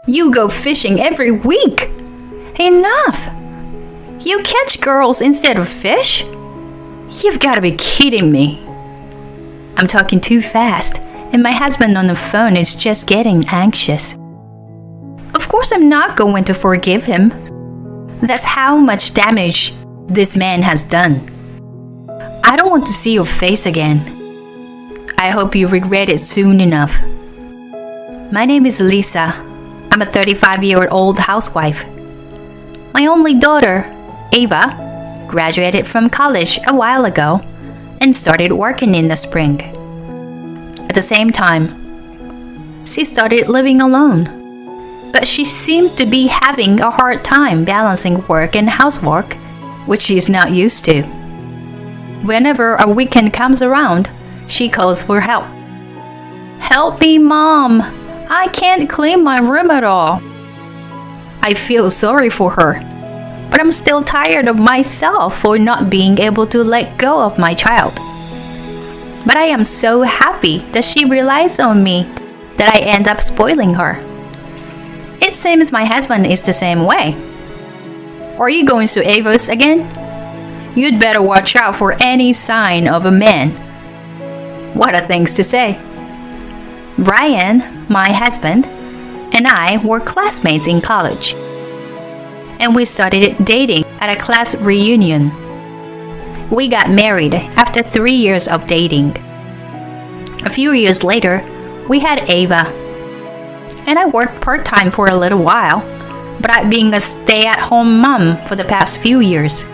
You go fishing every week. Enough! You catch girls instead of fish? You've got to be kidding me. I'm talking too fast, and my husband on the phone is just getting anxious. Of course, I'm not going to forgive him. That's how much damage this man has done. I don't want to see your face again. I hope you regret it soon enough. My name is Lisa. I'm a 35-year-old housewife. My only daughter, Ava, graduated from college a while ago and started working in the spring. At the same time, she started living alone, but she seemed to be having a hard time balancing work and housework, which she's not used to. Whenever a weekend comes around, she calls for help. Help me, Mom! I can't clean my room at all. I feel sorry for her, but I'm still tired of myself for not being able to let go of my child. But I am so happy that she relies on me that I end up spoiling her. It seems my husband is the same way. Are you going to Ava's again? You'd better watch out for any sign of a man. What are things to say? Brian, my husband, and I were classmates in college. And we started dating at a class reunion. We got married after 3 years of dating. A few years later, we had Ava. And I worked part-time for a little while, but I've been a stay-at-home mom for the past few years.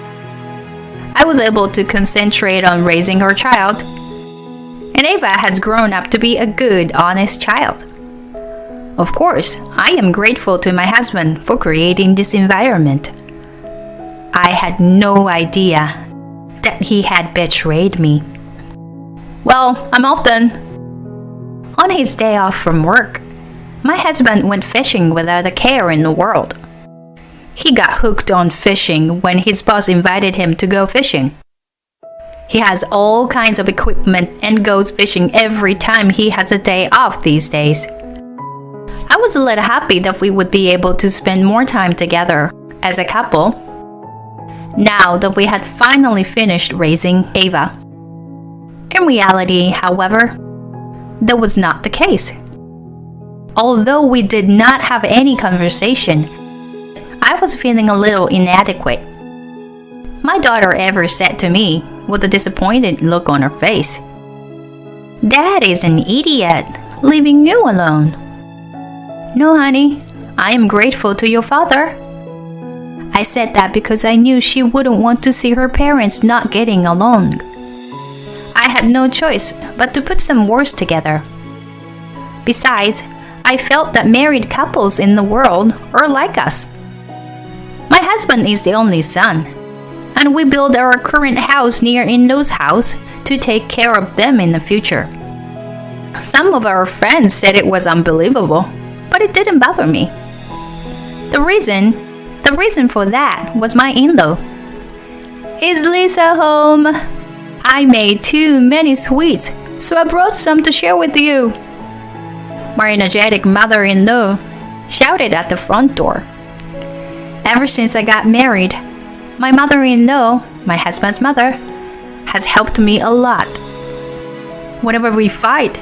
I was able to concentrate on raising her child, and Ava has grown up to be a good, honest child. Of course, I am grateful to my husband for creating this environment. I had no idea that he had betrayed me. Well, I'm off then. On his day off from work, my husband went fishing without a care in the world. He got hooked on fishing when his boss invited him to go fishing. He has all kinds of equipment and goes fishing every time he has a day off these days. I was a little happy that we would be able to spend more time together as a couple, now that we had finally finished raising Ava. In reality, however, that was not the case. Although we did not have any conversation, I was feeling a little inadequate. My daughter ever said to me with a disappointed look on her face, "Dad is an idiot, leaving you alone." "No, honey, I am grateful to your father." I said that because I knew she wouldn't want to see her parents not getting along. I had no choice but to put some words together. Besides, I felt that married couples in the world are like us. My husband is the only son, and we built our current house near in-laws' house to take care of them in the future. Some of our friends said it was unbelievable, but it didn't bother me. The reason for that was my in-law. "Is Lisa home? I made too many sweets, so I brought some to share with you." My energetic mother-in-law shouted at the front door. Ever since I got married, my mother-in-law, my husband's mother, has helped me a lot. Whenever we fight,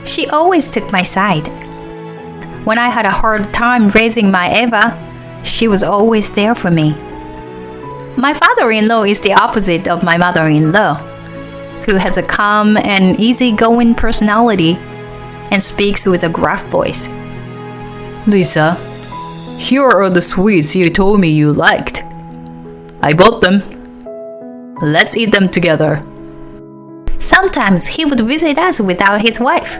she always took my side. When I had a hard time raising my Ava, she was always there for me. My father-in-law is the opposite of my mother-in-law, who has a calm and easygoing personality and speaks with a gruff voice. "Lisa, here are the sweets you told me you liked. I bought them. Let's eat them together." Sometimes he would visit us without his wife.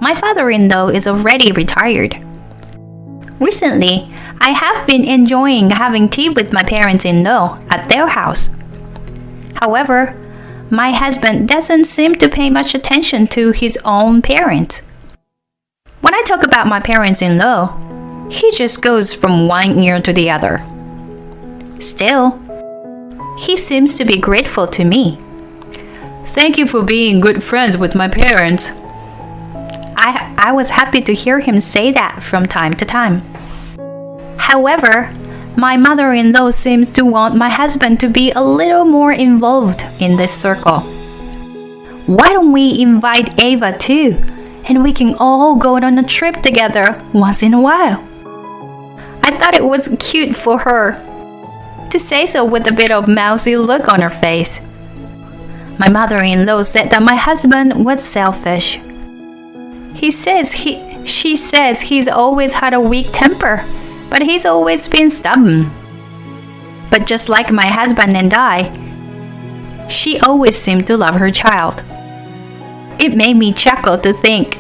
My father-in-law is already retired. Recently, I have been enjoying having tea with my parents-in-law at their house. However, my husband doesn't seem to pay much attention to his own parents. When I talk about my parents-in-law, he just goes from one ear to the other. Still, he seems to be grateful to me. "Thank you for being good friends with my parents." I was happy to hear him say that from time to time. However, my mother-in-law seems to want my husband to be a little more involved in this circle. Why don't we invite Ava too, and we can all go on a trip together once in a while? I thought it was cute for her to say so with a bit of mousy look on her face. My mother-in-law said that my husband was selfish. She says he's always had a weak temper, but he's always been stubborn. But just like my husband and I, she always seemed to love her child. It made me chuckle to think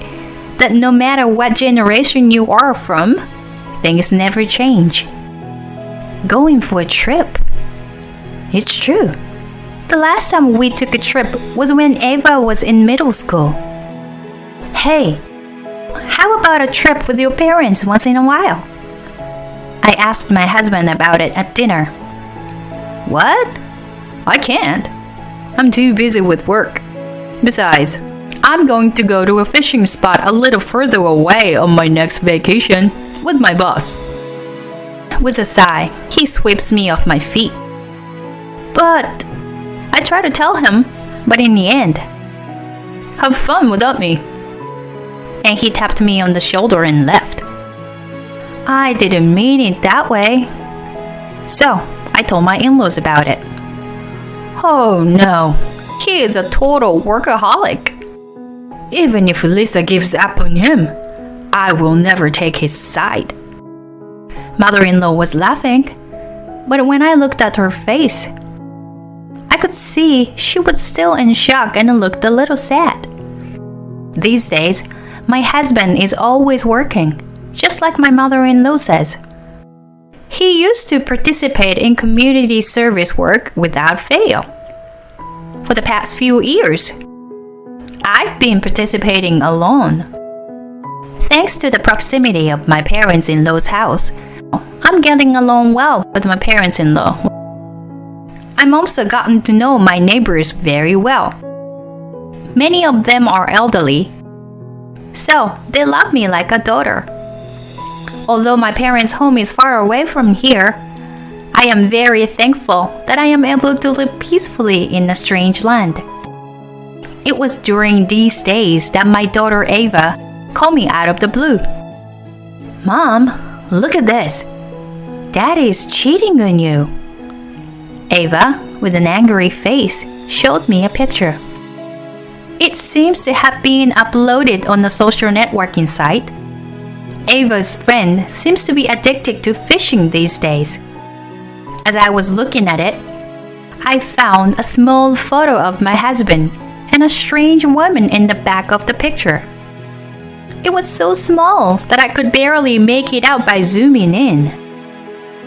that no matter what generation you are from, things never change. Going for a trip. It's true. The last time we took a trip was when Ava was in middle school. Hey, how about a trip with your parents once in a while? I asked my husband about it at dinner. What? I can't. I'm too busy with work. Besides, I'm going to go to a fishing spot a little further away on my next vacation with my boss. With a sigh, he sweeps me off my feet. But I try to tell him, but in the end, have fun without me. And he tapped me on the shoulder and left. I didn't mean it that way. So I told my in-laws about it. Oh no, he is a total workaholic. Even if Lisa gives up on him, I will never take his side. Mother-in-law was laughing, but when I looked at her face, I could see she was still in shock and looked a little sad. These days, my husband is always working, just like my mother-in-law says. He used to participate in community service work without fail. For the past few years, I've been participating alone. Thanks to the proximity of my parents-in-law's house, I'm getting along well with my parents-in-law. I'm also gotten to know my neighbors very well. Many of them are elderly, so they love me like a daughter. Although my parents' home is far away from here, I am very thankful that I am able to live peacefully in a strange land. It was during these days that my daughter Ava called me out of the blue. Mom, look at this. Daddy is cheating on you. Ava, with an angry face, showed me a picture. It seems to have been uploaded on a social networking site. Ava's friend seems to be addicted to fishing these days. As I was looking at it, I found a small photo of my husband and a strange woman in the back of the picture. It was so small that I could barely make it out by zooming in.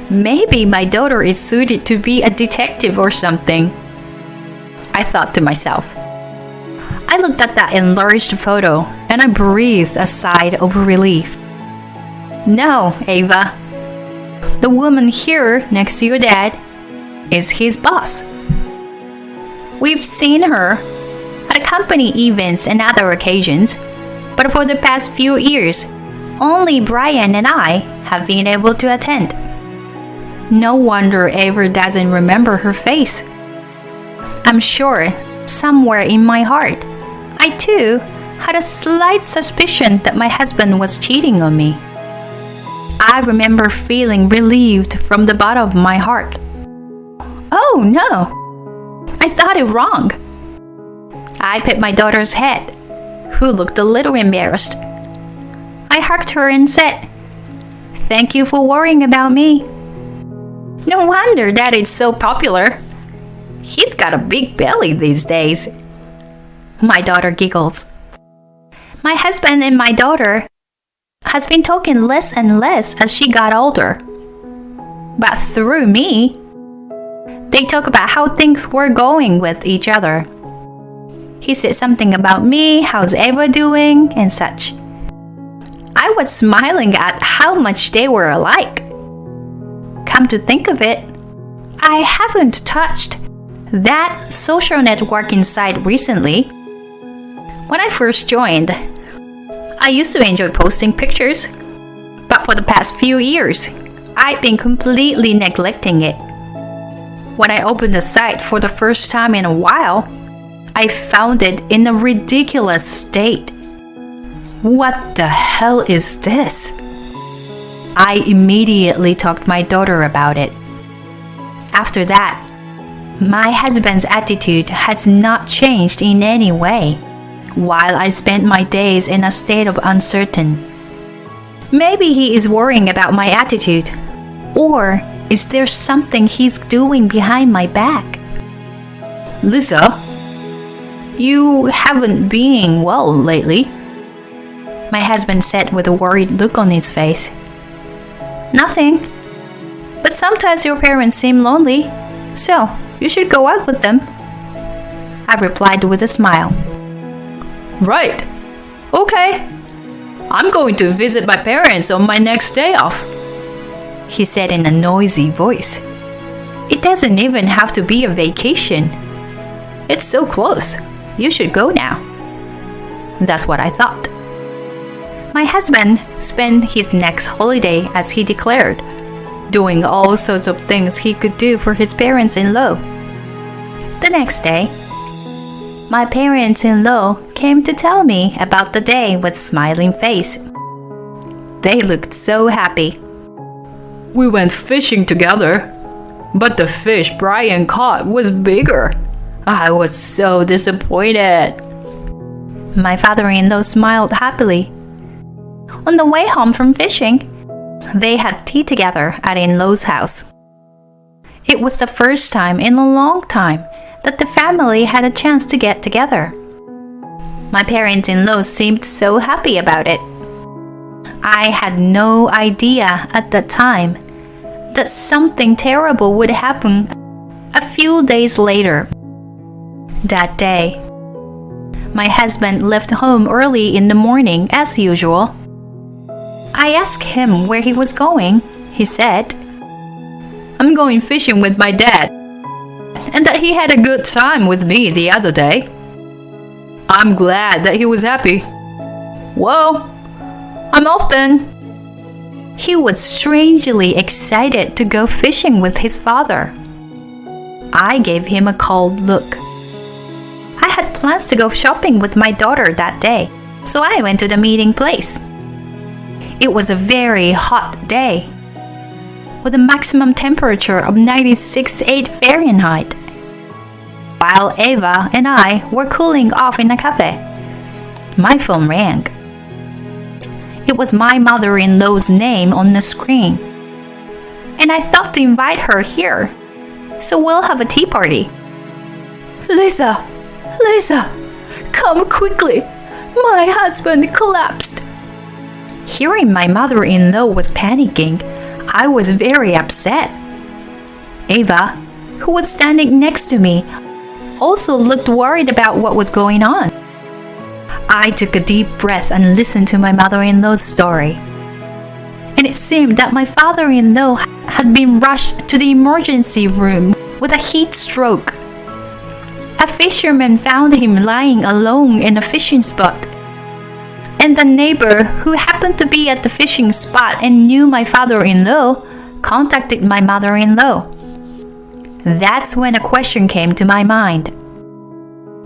Maybe my daughter is suited to be a detective or something, I thought to myself. I looked at that enlarged photo and I breathed a sigh of relief. No, Ava. The woman here next to your dad is his boss. We've seen her at company events and other occasions, but for the past few years, only Brian and I have been able to attend. No wonder Ava doesn't remember her face. I'm sure, somewhere in my heart, I too had a slight suspicion that my husband was cheating on me. I remember feeling relieved from the bottom of my heart. Oh no! I thought it wrong. I pet my daughter's head, who looked a little embarrassed. I hugged her and said, "Thank you for worrying about me." No wonder Dad is so popular. He's got a big belly these days. My daughter giggles. My husband and my daughter has been talking less and less as she got older. But through me, they talk about how things were going with each other. He said something about me, how's Ava doing, and such. I was smiling at how much they were alike. Come to think of it, I haven't touched that social networking site recently. When I first joined, I used to enjoy posting pictures, but for the past few years, I've been completely neglecting it. When I opened the site for the first time in a while, I found it in a ridiculous state. What the hell is this? I immediately talked to my daughter about it. After that, my husband's attitude has not changed in any way, while I spent my days in a state of uncertainty. Maybe he is worrying about my attitude, or is there something he's doing behind my back? Lisa, you haven't been well lately, my husband said with a worried look on his face. Nothing. But sometimes your parents seem lonely, so you should go out with them, I replied with a smile. Right. Okay. I'm going to visit my parents on my next day off, he said in a noisy voice. It doesn't even have to be a vacation. It's so close. You should go now. That's what I thought. My husband spent his next holiday as he declared, doing all sorts of things he could do for his parents-in-law. The next day, my parents-in-law came to tell me about the day with a smiling face. They looked so happy. We went fishing together, but the fish Brian caught was bigger. I was so disappointed. My father-in-law smiled happily. On the way home from fishing, they had tea together at in-law's house. It was the first time in a long time that the family had a chance to get together. My parents-in-law seemed so happy about it. I had no idea at that time that something terrible would happen a few days later. That day, my husband left home early in the morning as usual. I asked him where he was going. He said, I'm going fishing with my dad, and that he had a good time with me the other day. I'm glad that he was happy. Well, I'm off then. He was strangely excited to go fishing with his father. I gave him a cold look. I had plans to go shopping with my daughter that day, so I went to the meeting place. It was a very hot day, with a maximum temperature of 96.8 Fahrenheit. While Eva and I were cooling off in a cafe, my phone rang. It was my mother-in-law's name on the screen, and I thought to invite her here, so we'll have a tea party. Lisa, come quickly. My husband collapsed. Hearing my mother-in-law was panicking, I was very upset. Eva, who was standing next to me, also looked worried about what was going on. I took a deep breath and listened to my mother-in-law's story. And it seemed that my father-in-law had been rushed to the emergency room with a heat stroke. A fisherman found him lying alone in a fishing spot. And a neighbor who happened to be at the fishing spot and knew my father-in-law contacted my mother-in-law. That's when a question came to my mind.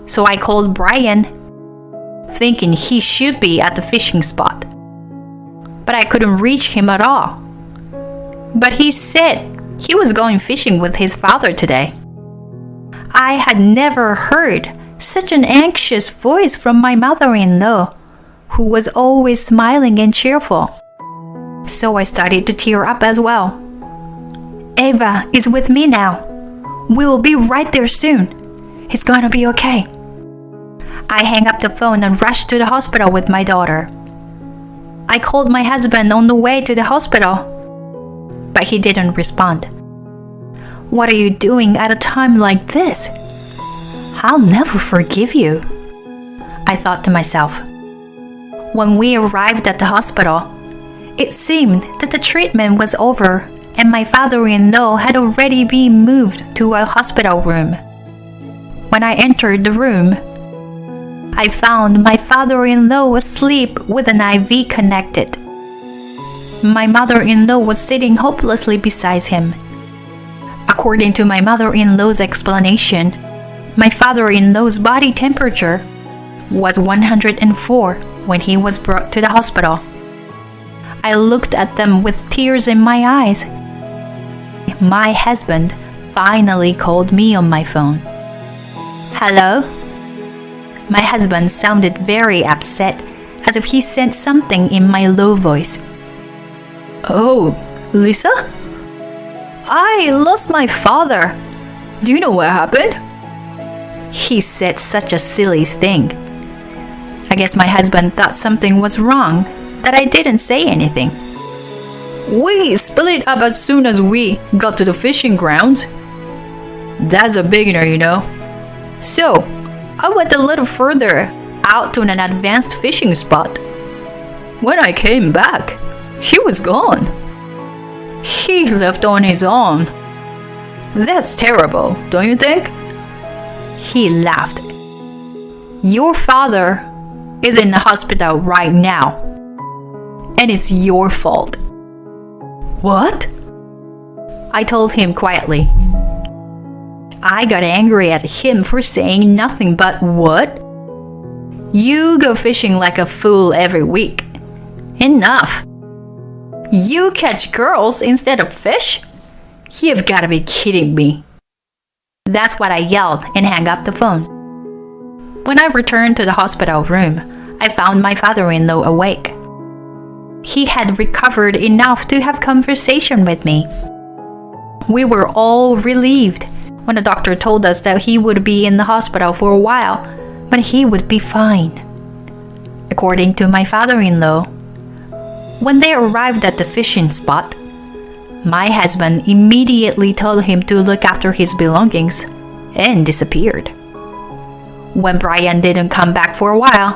So I called Brian, thinking he should be at the fishing spot. But I couldn't reach him at all. But he said he was going fishing with his father today. I had never heard such an anxious voice from my mother-in-law, who was always smiling and cheerful. So I started to tear up as well. Eva is with me now. We will be right there soon. It's gonna be okay. I hung up the phone and rushed to the hospital with my daughter. I called my husband on the way to the hospital, but he didn't respond. What are you doing at a time like this? I'll never forgive you, I thought to myself. When we arrived at the hospital, it seemed that the treatment was over and my father-in-law had already been moved to a hospital room. When I entered the room, I found my father-in-law asleep with an IV connected. My mother-in-law was sitting hopelessly beside him. According to my mother-in-law's explanation, my father-in-law's body temperature was 104 when he was brought to the hospital. I looked at them with tears in my eyes. My husband finally called me on my phone. Hello? My husband sounded very upset, as if he said something in my low voice. Oh, Lisa? I lost my father. Do you know what happened? He said such a silly thing. I guess my husband thought something was wrong, that I didn't say anything. We split up as soon as we got to the fishing grounds. That's a beginner, you know. So, I went a little further out to an advanced fishing spot. When I came back, he was gone. He left on his own. That's terrible, don't you think? He laughed. Your father is in the hospital right now, and it's your fault. What? I told him quietly. I got angry at him for saying nothing but what? You go fishing like a fool every week. Enough. You catch girls instead of fish? You've got to be kidding me. That's what I yelled and hung up the phone. When I returned to the hospital room, I found my father-in-law awake. He had recovered enough to have conversation with me. We were all relieved when the doctor told us that he would be in the hospital for a while, but he would be fine. According to my father-in-law, when they arrived at the fishing spot, my husband immediately told him to look after his belongings and disappeared. When Brian didn't come back for a while,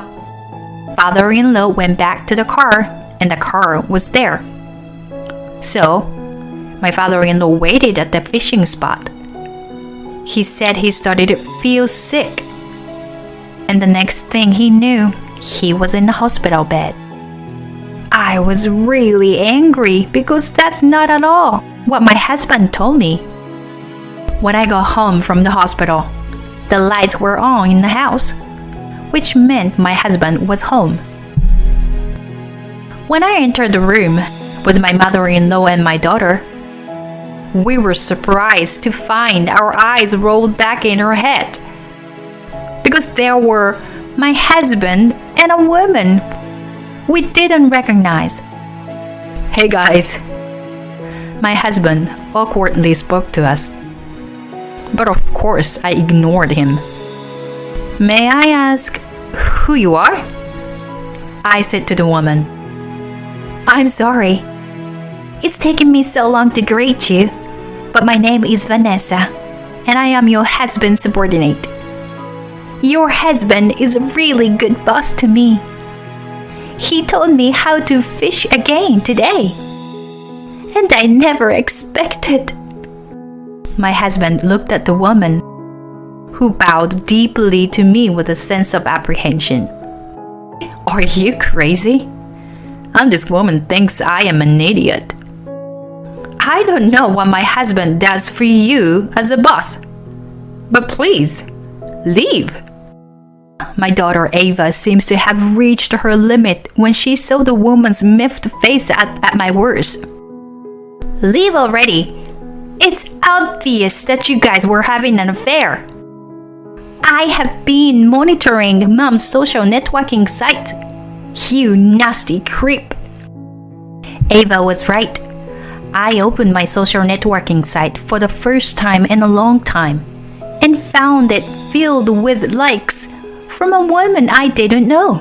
father-in-law went back to the car and the car was there. So, my father-in-law waited at the fishing spot. He said he started to feel sick, and the next thing he knew, he was in the hospital bed. I was really angry because that's not at all what my husband told me. When I got home from the hospital, the lights were on in the house, which meant my husband was home. When I entered the room with my mother-in-law and my daughter, we were surprised to find our eyes rolled back in our head, because there were my husband and a woman we didn't recognize. Hey guys, my husband awkwardly spoke to us, but of course I ignored him. May I ask who you are? I said to the woman. I'm sorry. It's taken me so long to greet you, but my name is Vanessa, and I am your husband's subordinate. Your husband is a really good boss to me. He told me how to fish again today, and I never expected. My husband looked at the woman, who bowed deeply to me with a sense of apprehension. Are you crazy? And this woman thinks I am an idiot. I don't know what my husband does for you as a boss, but please, leave. My daughter Ava seems to have reached her limit when she saw the woman's miffed face at my words. Leave already. It's obvious that you guys were having an affair. I have been monitoring Mom's social networking site. You nasty creep. Ava was right. I opened my social networking site for the first time in a long time and found it filled with likes from a woman I didn't know.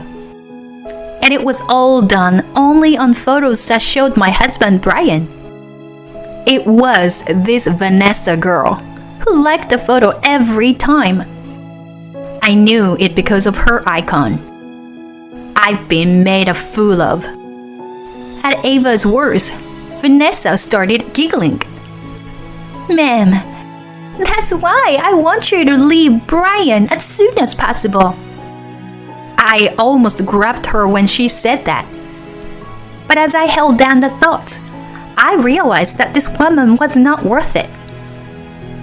And it was all done only on photos that showed my husband Brian. It was this Vanessa girl who liked the photo every time. I knew it because of her icon. I've been made a fool of. At Ava's words, Vanessa started giggling. Ma'am, that's why I want you to leave Brian as soon as possible. I almost grabbed her when she said that. But as I held down the thoughts, I realized that this woman was not worth it.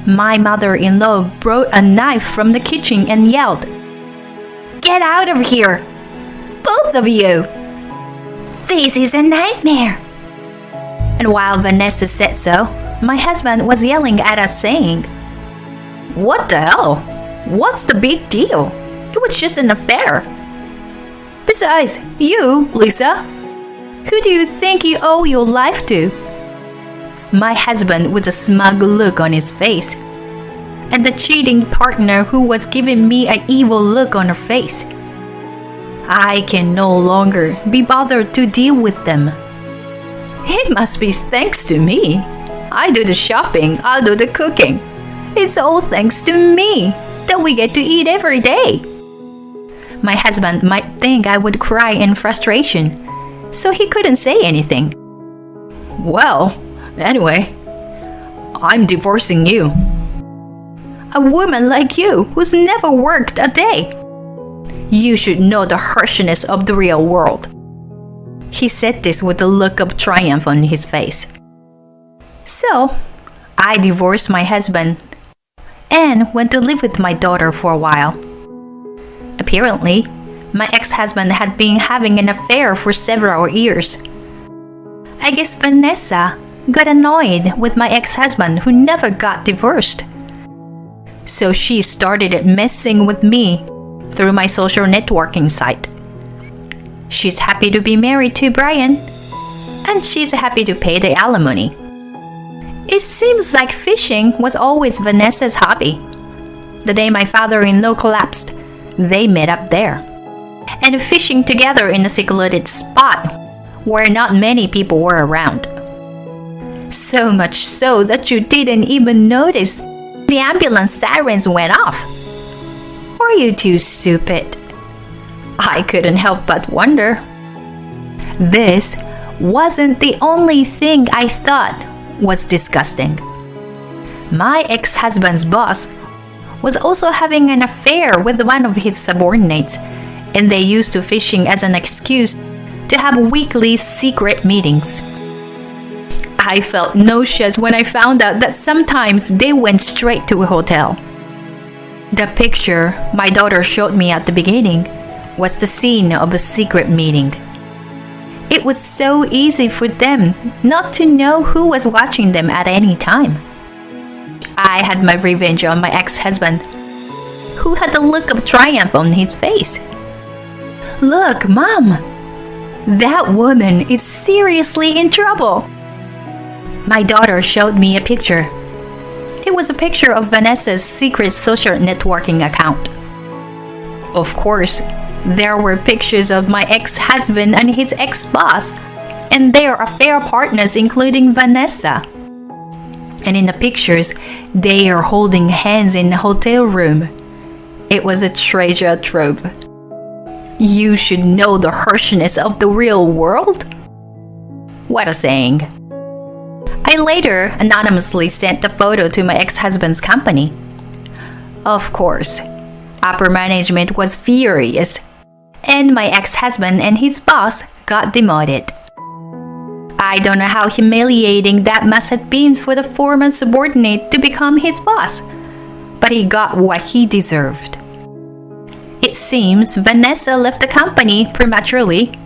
My mother-in-law brought a knife from the kitchen and yelled, "Get out of here! Both of you! This is a nightmare!" And while Vanessa said so, my husband was yelling at us saying, "What the hell? What's the big deal? It was just an affair. Besides, you, Lisa, who do you think you owe your life to?" My husband with a smug look on his face, and the cheating partner who was giving me an evil look on her face. I can no longer be bothered to deal with them. It must be thanks to me. I do the shopping, I do the cooking. It's all thanks to me that we get to eat every day. My husband might think I would cry in frustration, so he couldn't say anything. Well, anyway, I'm divorcing you. A woman like you who's never worked a day. You should know the harshness of the real world. He said this with a look of triumph on his face. So, I divorced my husband and went to live with my daughter for a while. Apparently, my ex-husband had been having an affair for several years. I guess Vanessa got annoyed with my ex-husband who never got divorced. So she started messing with me through my social networking site. She's happy to be married to Brian, and she's happy to pay the alimony. It seems like fishing was always Vanessa's hobby. The day my father-in-law collapsed, they met up there, and fishing together in a secluded spot where not many people were around. So much so that you didn't even notice the ambulance sirens went off. Were you too stupid? I couldn't help but wonder. This wasn't the only thing I thought was disgusting. My ex-husband's boss was also having an affair with one of his subordinates, and they used to fishing as an excuse to have weekly secret meetings. I felt nauseous when I found out that sometimes they went straight to a hotel. The picture my daughter showed me at the beginning was the scene of a secret meeting. It was so easy for them not to know who was watching them at any time. I had my revenge on my ex-husband, who had the look of triumph on his face. "Look, Mom, that woman is seriously in trouble." My daughter showed me a picture. It was a picture of Vanessa's secret social networking account. Of course, there were pictures of my ex-husband and his ex-boss and their affair partners, including Vanessa. And in the pictures, they are holding hands in the hotel room. It was a treasure trove. You should know the harshness of the real world. What a saying. I later anonymously sent the photo to my ex-husband's company. Of course, upper management was furious, and my ex-husband and his boss got demoted. I don't know how humiliating that must have been for the former subordinate to become his boss, but he got what he deserved. It seems Vanessa left the company prematurely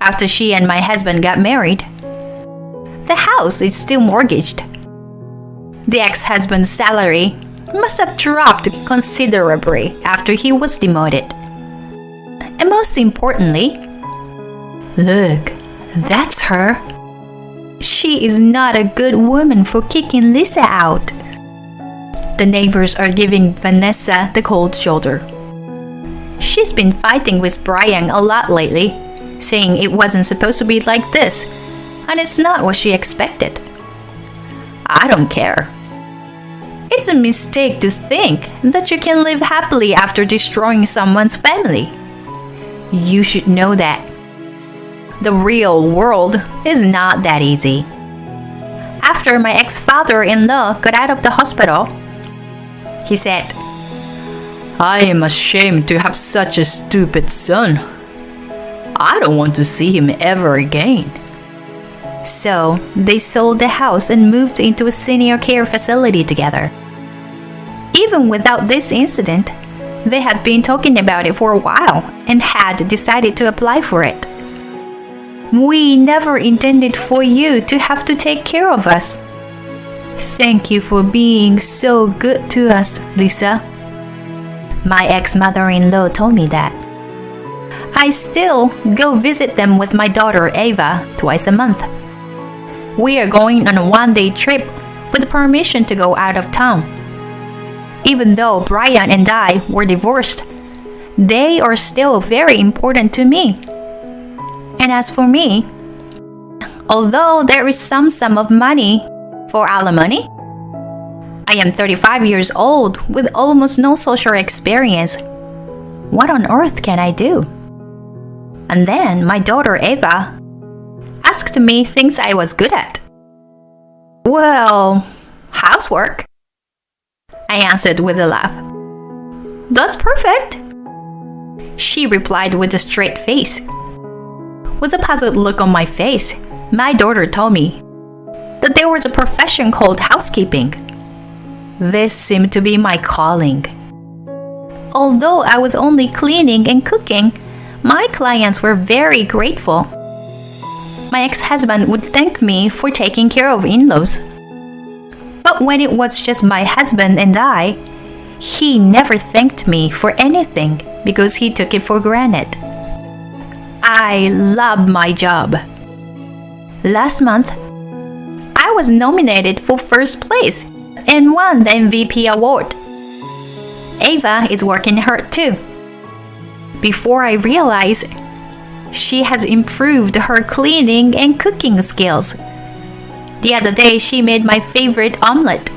after she and my husband got married. The house is still mortgaged. The ex-husband's salary must have dropped considerably after he was demoted. And most importantly, look, that's her. She is not a good woman for kicking Lisa out. The neighbors are giving Vanessa the cold shoulder. She's been fighting with Brian a lot lately, saying it wasn't supposed to be like this, and it's not what she expected. I don't care. It's a mistake to think that you can live happily after destroying someone's family. You should know that. The real world is not that easy. After my ex-father-in-law got out of the hospital, he said, I am ashamed to have such a stupid son. I don't want to see him ever again. So, they sold the house and moved into a senior care facility together. Even without this incident, they had been talking about it for a while and had decided to apply for it. We never intended for you to have to take care of us. Thank you for being so good to us, Lisa. My ex-mother-in-law told me that. I still go visit them with my daughter Ava twice a month. We are going on a one-day trip with permission to go out of town. Even though Brian and I were divorced, they are still very important to me. And as for me, although there is some sum of money for alimony, I am 35 years old with almost no social experience. What on earth can I do? And then my daughter Ava asked me things I was good at. Well, housework, I answered with a laugh. That's perfect, she replied with a straight face. With a puzzled look on my face, my daughter told me that there was a profession called housekeeping. This seemed to be my calling. Although I was only cleaning and cooking, my clients were very grateful. My ex-husband would thank me for taking care of in-laws. But when it was just my husband and I, he never thanked me for anything because he took it for granted. I love my job. Last month, I was nominated for first place and won the MVP award. Ava is working hard too. Before I realize, she has improved her cleaning and cooking skills. The other day, she made my favorite omelet.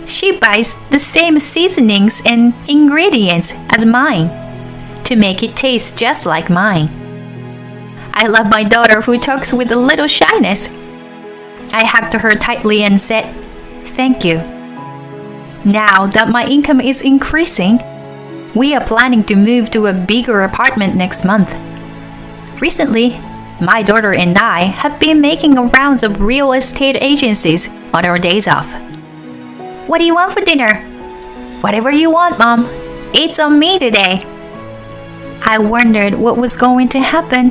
She buys the same seasonings and ingredients as mine to make it taste just like mine. I love my daughter who talks with a little shyness. I hugged her tightly and said, "Thank you." Now that my income is increasing, we are planning to move to a bigger apartment next month. Recently, my daughter and I have been making rounds of real estate agencies on our days off. What do you want for dinner? Whatever you want, Mom. It's on me today. I wondered what was going to happen,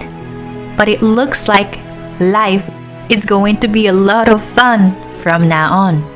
but it looks like life is going to be a lot of fun from now on.